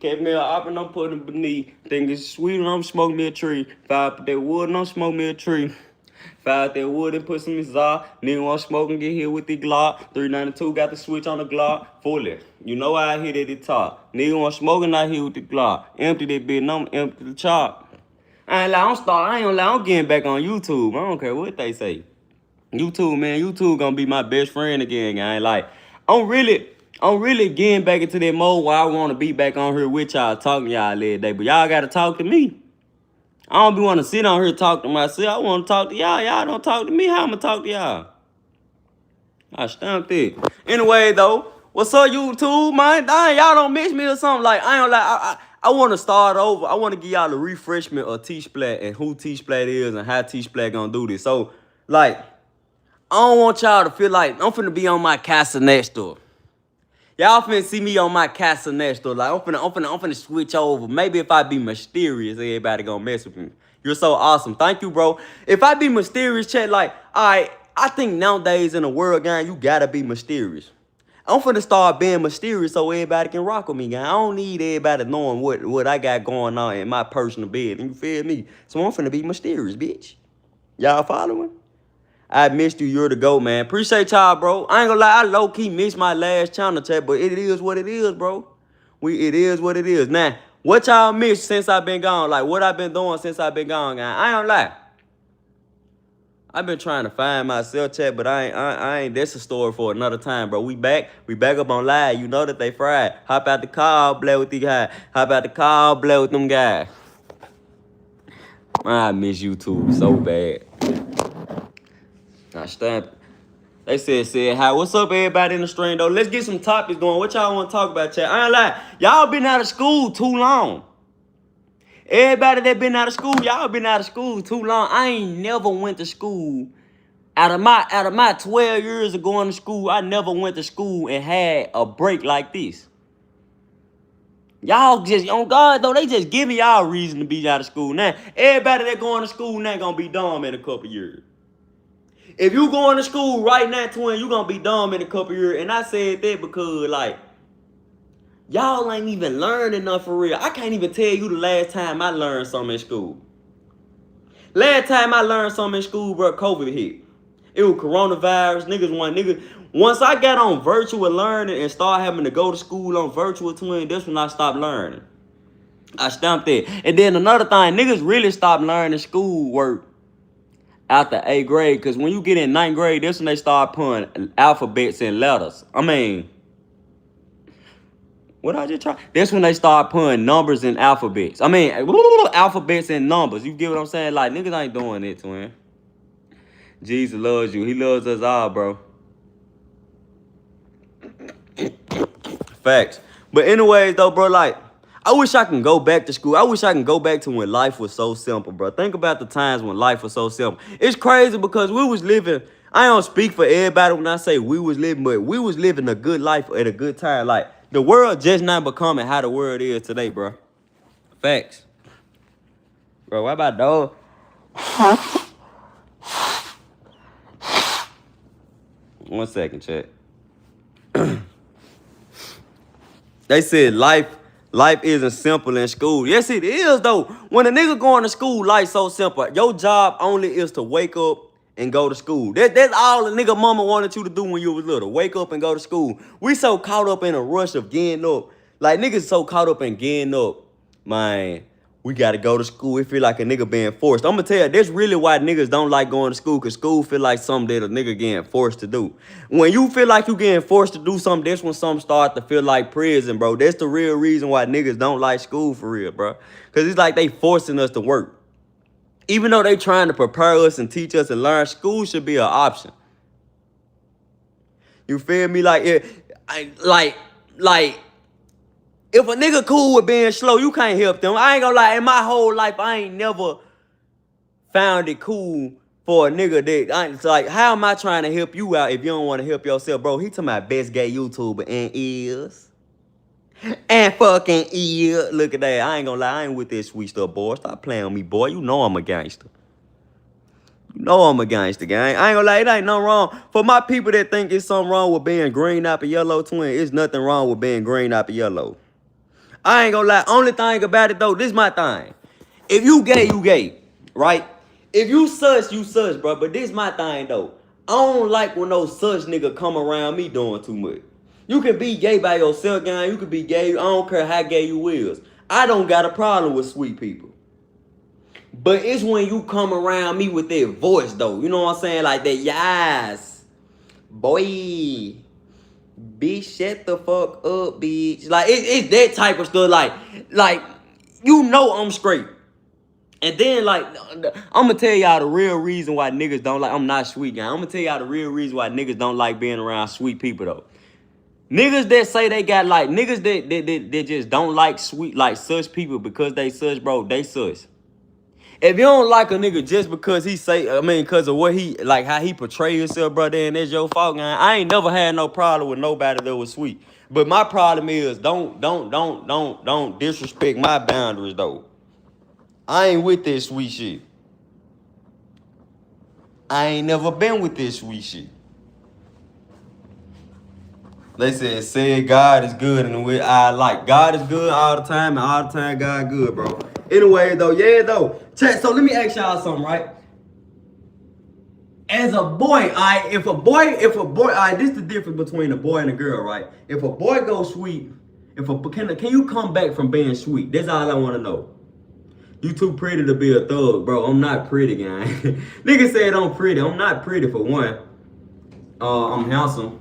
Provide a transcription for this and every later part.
Kept me up and I'm putting it beneath. Think it's sweet and I'm smoking me a tree. Fire up that wood and I'm smoking me a tree. Fire out that wood and put some exhaust. Nigga want smoke and get hit with the Glock. 392 got the switch on the Glock. Fully. You know I hit at the top. Nigga want smoke and I hit with the Glock. Empty that bitch and I'm empty the chop. I ain't lie, I ain't gonna lie, I'm getting back on YouTube. I don't care what they say. YouTube, man, YouTube gonna be my best friend again, gang. Like, I'm really getting back into that mode where I wanna be back on here with y'all, talking to y'all every day. But y'all gotta talk to me. I don't be want to sit on here and talk to myself. I want to talk to y'all. Y'all don't talk to me. How I'm going to talk to y'all? I stamped it. Anyway, though, what's up, YouTube, man? Dang, y'all don't miss me or something. Like, I ain't like, I want to start over. I want to give y'all a refreshment of T-Splat and who T-Splat is and how T-Splat going to do this. So, like, I don't want y'all to feel like I'm finna be on my Castanet stuff. Y'all finna see me on my Castanet stuff. Like, I'm finna switch over. Maybe if I be mysterious, everybody gonna mess with me. You're so awesome. Thank you, bro. If I be mysterious, chat, like, all right, I think nowadays in the world, gang, you gotta be mysterious. I'm finna start being mysterious so everybody can rock with me, gang. I don't need everybody knowing what I got going on in my personal bed. You feel me? So I'm finna be mysterious, bitch. Y'all following? I missed you. You're the GOAT, man. Appreciate y'all, bro. I ain't gonna lie. I low-key missed my last channel chat, but it is what it is, bro. It is what it is. Now, what y'all missed since I've been gone? Like, what I've been doing since I've been gone, guys? I ain't gonna lie. I've been trying to find myself chat, but I ain't. That's a story for another time, bro. We back up on live. You know that they fried. Hop out the car, play with these guys. Hop out the car, play with them guys. I miss YouTube so bad. I stamped it. They said, hi, what's up, everybody in the stream, though? Let's get some topics going. What y'all want to talk about, chat? I ain't lie. Y'all been out of school too long. Everybody that been out of school, y'all been out of school too long. I ain't never went to school. Out of my 12 years of going to school, I never went to school and had a break like this. Y'all just, on God, though, they just giving y'all reason to be out of school. Now, everybody that going to school now gonna be dumb in a couple years. If you going to school right now, twin, you gonna be dumb in a couple years. And I said that because, like, y'all ain't even learning enough for real. I can't even tell you the last time I learned something in school. Last time I learned something in school, bro, COVID hit. It was coronavirus. Niggas. Once I got on virtual learning and started having to go to school on virtual, twin, that's when I stopped learning. I stamped that. And then another thing, niggas really stopped learning schoolwork after 8th grade, because when you get in 9th grade, that's when they start putting alphabets and letters. I mean, what I just try? That's when they start putting numbers and alphabets. I mean, alphabets and numbers. You get what I'm saying? Like, niggas ain't doing it, twin. Jesus loves you. He loves us all, bro. Facts. But anyways, though, bro, like, I wish I can go back to school. I wish I can go back to when life was so simple, bro. Think about the times when life was so simple. It's crazy because we was living, I don't speak for everybody when I say we was living, but we was living a good life at a good time. Like, the world just not becoming how the world is today, bro. Facts. Bro, what about dog? One second, chat. They said life isn't simple in school. Yes, it is, though. When a nigga going to school, life's so simple. Your job only is to wake up and go to school. That's all the nigga mama wanted you to do when you was little. Wake up and go to school. We so caught up in a rush of getting up. Like, niggas so caught up in getting up. Man, we got to go to school. It feel like a nigga being forced. I'm going to tell you, that's really why niggas don't like going to school, because school feel like something that a nigga getting forced to do. When you feel like you getting forced to do something, that's when something start to feel like prison, bro. That's the real reason why niggas don't like school for real, bro. Because it's like they forcing us to work. Even though they trying to prepare us and teach us and learn, school should be an option. You feel me? Like, if a nigga cool with being slow, you can't help them. I ain't gonna lie, in my whole life, I ain't never found it cool for a nigga that, it's like, how am I trying to help you out if you don't want to help yourself? Bro, he talking about best gay YouTuber and is. And fucking is. Look at that. I ain't gonna lie, I ain't with this sweet stuff, boy. Stop playing with me, boy. You know I'm a gangster. You know I'm a gangster, gang. I ain't gonna lie, it ain't nothing wrong. For my people that think it's something wrong with being green, apple, yellow, twin, it's nothing wrong with being green, apple, yellow. I ain't gonna lie. Only thing about it though, this my thing. If you gay, you gay, right? If you such, you such, bro. But this my thing though. I don't like when those such nigga come around me doing too much. You can be gay by yourself, gang. You can be gay. I don't care how gay you is. I don't got a problem with sweet people. But it's when you come around me with that voice though. You know what I'm saying? Like that, yes. Boy. Bitch, shut the fuck up, bitch. Like, it's that type of stuff. Like, you know I'm straight. And then, like, I'm going to tell y'all the real reason why niggas don't like, I'm not sweet, guy. I'm going to tell y'all the real reason why niggas don't like being around sweet people, though. Niggas that say they got, like, niggas that just don't like sweet, like, such people because they such, bro, they such. If you don't like a nigga just because he say, I mean, because of what he, like, how he portray himself, bro, then that's your fault, man. I ain't never had no problem with nobody that was sweet. But my problem is, don't disrespect my boundaries, though. I ain't with this sweet shit. I ain't never been with this sweet shit. They said God is good and we I like. God is good all the time and all the time God good, bro. Anyway, though, yeah, though. Chat, so let me ask y'all something, right? As a boy, if a boy, this is the difference between a boy and a girl, right? If a boy goes sweet, can you come back from being sweet? That's all I want to know. You too pretty to be a thug, bro. I'm not pretty, gang. Nigga said I'm pretty. I'm not pretty for one. I'm handsome.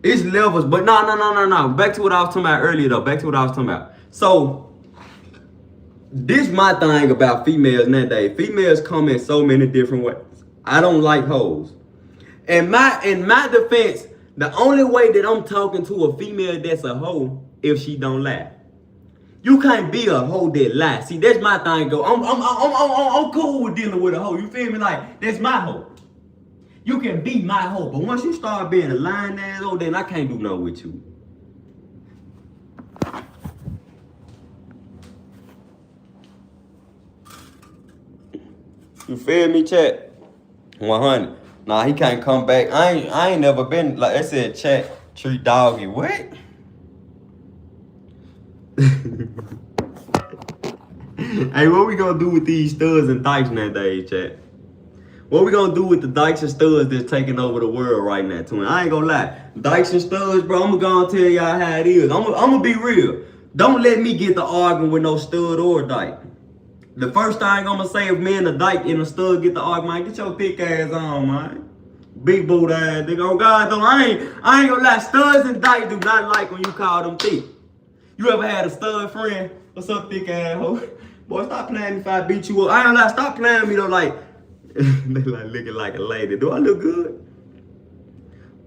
It's levels, but no. Back to what I was talking about earlier, though. So, this my thing about females nowadays. Females come in so many different ways. I don't like hoes. In my defense, the only way that I'm talking to a female that's a hoe if she don't lie. You can't be a hoe that lie. See, that's my thing. I'm cool with dealing with a hoe. You feel me? Like, that's my hoe. You can be my hoe, but once you start being a lying ass hoe, then I can't do no with you. You feel me, chat? 100. Nah, he can't come back. I ain't never been, like I said, chat, treat doggy. What? Hey, what we gonna do with these studs and dykes nowadays, chat? What we gonna do with the dykes and studs that's taking over the world right now, twin? I ain't gonna lie. Dykes and studs, bro, I'm gonna tell y'all how it is. I'm gonna be real. Don't let me get to arguing with no stud or dyke. The first thing I'm gonna say if me and the dyke and the stud get to argue, man, get your thick ass on, man. Big boot ass, nigga. Oh God, though, I ain't gonna lie. Studs and dyke do not like when you call them thick. You ever had a stud friend? What's up, thick ass hoe? Boy, stop playing if I beat you up. I ain't gonna lie, stop playing with me though, like, they like looking like a lady. Do I look good?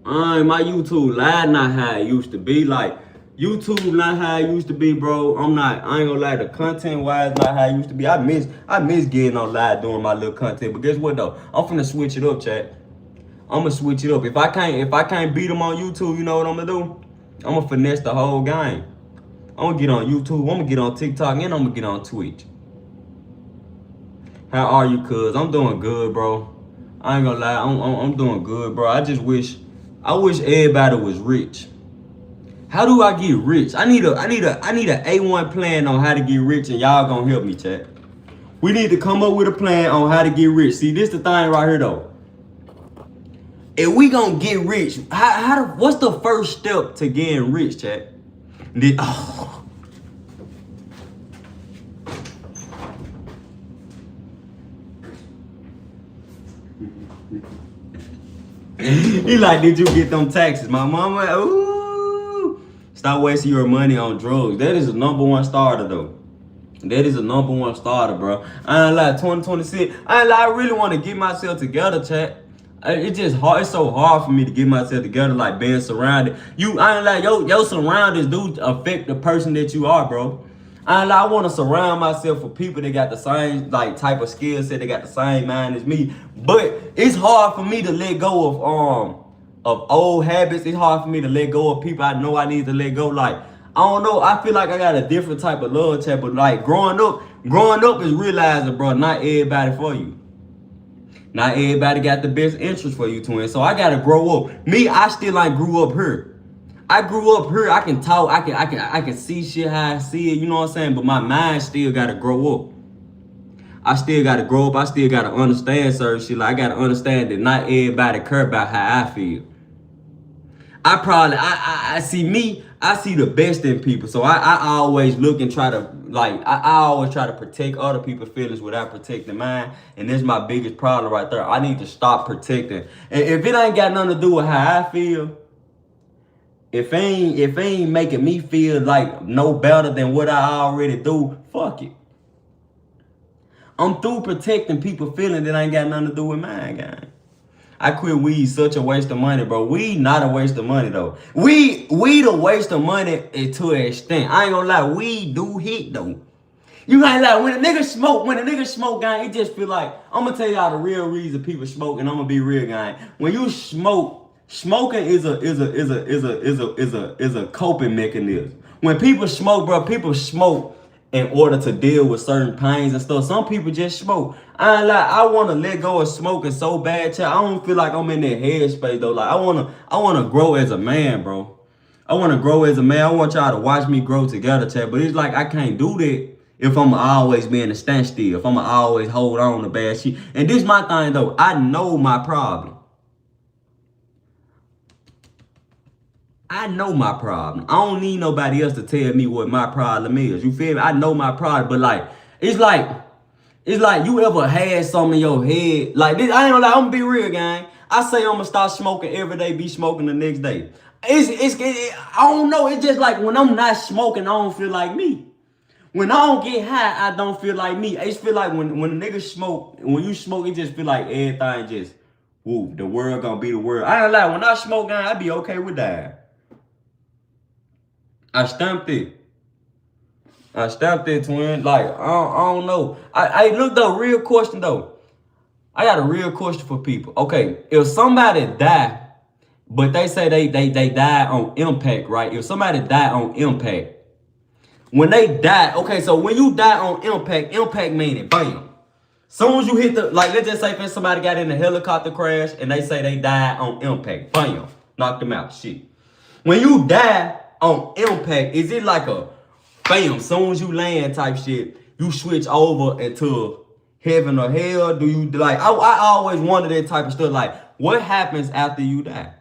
My YouTube live not how it used to be. Like, YouTube not how it used to be, bro. I ain't gonna lie, the content wise not how it used to be. I miss getting on live doing my little content. But guess what though? I'm finna switch it up, chat. I'm gonna switch it up. If I can't beat them on YouTube, you know what I'm gonna do? I'm gonna finesse the whole game. I'm gonna get on YouTube, I'm gonna get on TikTok, and I'm gonna get on Twitch. How are you, cuz? I'm doing good, bro. I ain't gonna lie, I'm doing good, bro. I wish everybody was rich. How do I get rich? I need a A1 plan on how to get rich, and y'all gonna help me, chat. We need to come up with a plan on how to get rich. See, this the thing right here, though. If we gonna get rich, what's the first step to getting rich, chat? He like, did you get them taxes? My mama, ooh. Stop wasting your money on drugs. That is a #1 starter, though. That is a #1 starter, bro. I ain't lie, 2026. I ain't lie, I really want to get myself together, chat. It's just hard. It's so hard for me to get myself together, like being surrounded. I ain't lie, your surroundings do affect the person that you are, bro. I want to surround myself with people that got the same like type of skill set, they got the same mind as me. But it's hard for me to let go of old habits. It's hard for me to let go of people I know I need to let go. Like, I don't know. I feel like I got a different type of love chat, but like growing up is realizing, bro, not everybody for you. Not everybody got the best interest for you, twin. So I gotta grow up. Me, I still ain't grew up here. I grew up here. I can talk. I can see shit how I see it. You know what I'm saying? But my mind still gotta grow up. I still gotta grow up. I still gotta understand certain shit. Like I gotta understand that not everybody care about how I feel. I see me. I see the best in people. So I always look and try to I always try to protect other people's feelings without protecting mine. And that's my biggest problem right there. I need to stop protecting. And if it ain't got nothing to do with how I feel, if it ain't making me feel like no better than what I already do, fuck it. I'm through protecting people feeling that ain't got nothing to do with mine, gang. I quit weed, such a waste of money, bro. Weed not a waste of money though. Weed a waste of money to an extent. I ain't gonna lie, weed do hit though. You ain't lie, when a nigga smoke, gang, it just feel like, I'm gonna tell y'all the real reason people smoke, and I'm gonna be real, gang. When you smoke, smoking is a coping mechanism. When people smoke, bro, people smoke in order to deal with certain pains and stuff. Some people just smoke. I ain't lie, I wanna let go of smoking so bad, child. I don't feel like I'm in that headspace though. Like I wanna grow as a man, bro. I wanna grow as a man. I want y'all to watch me grow together, child. But it's like I can't do that if I'm always being a standstill. If I'm always hold on to bad shit. And this my thing though. I know my problem. I know my problem. I don't need nobody else to tell me what my problem is. You feel me? I know my problem, but like, it's like you ever had something in your head. Like this, I ain't gonna lie, I'm gonna be real, gang. I say I'm gonna start smoking every day, be smoking the next day. I don't know. It's just like when I'm not smoking, I don't feel like me. When I don't get high, I don't feel like me. I just feel like when a nigga smoke, when you smoke, it just feel like everything just, woo, the world gonna be the world. I ain't gonna lie, when I smoke, gang, I be okay with that. I stamped it. Twin. Like, I don't know. I look though, real question though. I got a real question for people. Okay, if somebody die, but they say they died on impact, right? If somebody died on impact, when they die, okay, so when you die on impact meaning bam. Soon as you hit the, like, let's just say if somebody got in a helicopter crash and they say they died on impact, bam, knocked them out, shit. When you die on impact, is it like a bam, soon as you land type shit, you switch over into heaven or hell? Do you, like, I always wonder that type of stuff, like, what happens after you die?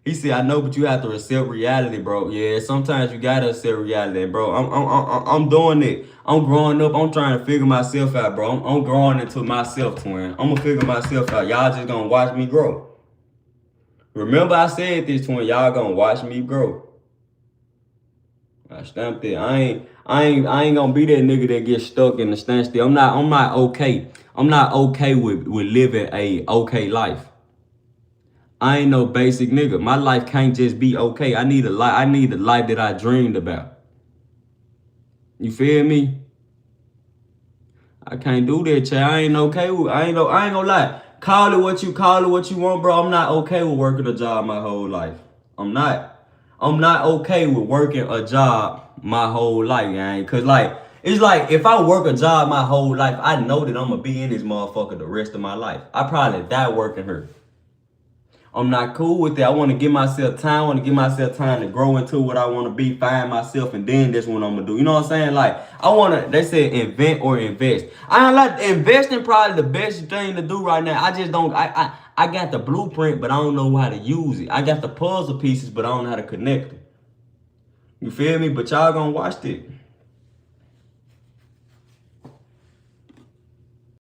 He said, I know, but you have to accept reality, bro. Yeah, sometimes you gotta accept reality, bro. I'm doing it. I'm growing up. I'm trying to figure myself out, bro. I'm growing into myself, twin. I'm gonna figure myself out. Y'all just gonna watch me grow. Remember I said this, twin. Y'all gonna watch me grow. I stamped it. I ain't gonna be that nigga that gets stuck in the standstill. I'm not okay. I'm not okay with living a okay life. I ain't no basic nigga. My life can't just be okay. I need a life that I dreamed about. You feel me? I can't do that, child. I ain't okay with, I ain't gonna lie. Call it what you want, bro. I'm not okay with working a job my whole life. I'm not okay with working a job my whole life, gang. Cause like, it's like if I work a job my whole life, I know that I'm gonna be in this motherfucker the rest of my life. I probably die working here. I'm not cool with that. I want to give myself time. I want to give myself time to grow into what I want to be, find myself, and then that's what I'm going to do. You know what I'm saying? Like, I want to, they said invent or invest. I don't like investing, probably the best thing to do right now. I just don't, I got the blueprint, but I don't know how to use it. I got the puzzle pieces, but I don't know how to connect them. You feel me? But y'all going to watch it.